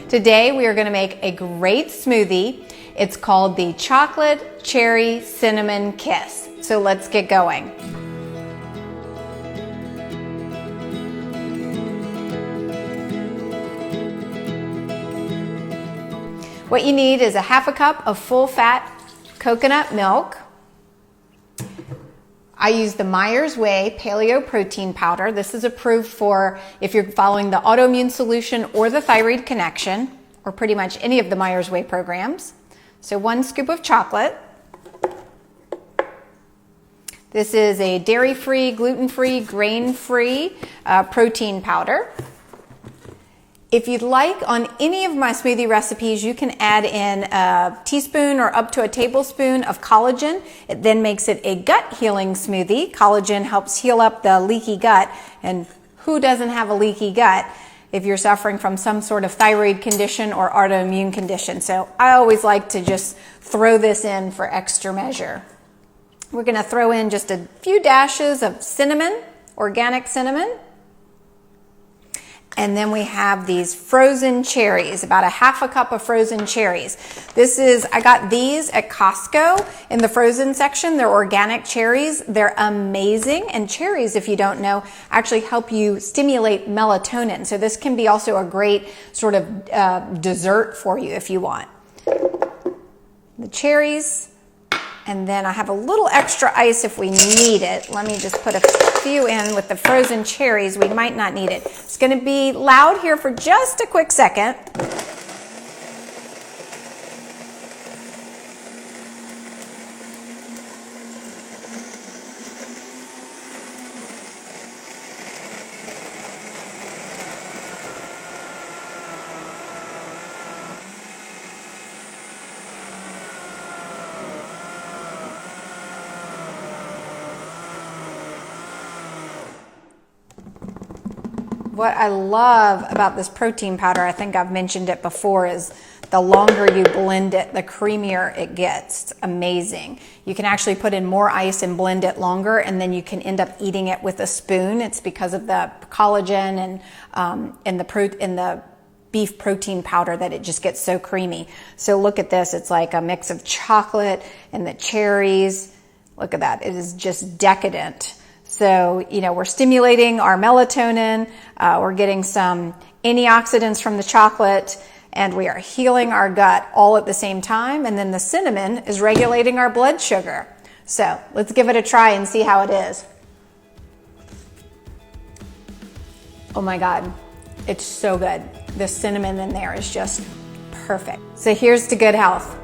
Today we are going to make a great smoothie. It's called the Chocolate Cherry Cinnamon Kiss. So let's get going. What you need is a half a cup of full-fat coconut milk. I use the Myers Way Paleo protein powder. This is approved for if you're following the autoimmune solution or the thyroid connection, or pretty much any of the Myers Way programs. So 1 scoop of chocolate. This is a dairy-free, gluten-free, grain-free protein powder. If you'd like, on any of my smoothie recipes, you can add in a teaspoon or up to a tablespoon of collagen. It then makes it a gut healing smoothie. Collagen helps heal up the leaky gut, and who doesn't have a leaky gut if you're suffering from some sort of thyroid condition or autoimmune condition? So I always like to just throw this in for extra measure. We're going to throw in just a few dashes of cinnamon, organic cinnamon. And then we have these frozen cherries, about a half a cup of frozen cherries. I got these at Costco in the frozen section. They're organic cherries. They're amazing. And cherries, if you don't know, actually help you stimulate melatonin. So this can be also a great sort of dessert for you if you want. The cherries. And then I have a little extra ice if we need it. Let me just put a few in with the frozen cherries. We might not need it. It's going to be loud here for just a quick second. What I love about this protein powder, I think I've mentioned it before, is the longer you blend it, the creamier it gets. It's amazing. You can actually put in more ice and blend it longer, and then you can end up eating it with a spoon. It's because of the collagen and the beef protein powder that it just gets so creamy. So look at this. It's like a mix of chocolate and the cherries. Look at that. It is just decadent. So, we're stimulating our melatonin, we're getting some antioxidants from the chocolate, and we are healing our gut all at the same time. And then the cinnamon is regulating our blood sugar. So let's give it a try and see how it is. Oh my God, it's so good. The cinnamon in there is just perfect. So here's to good health.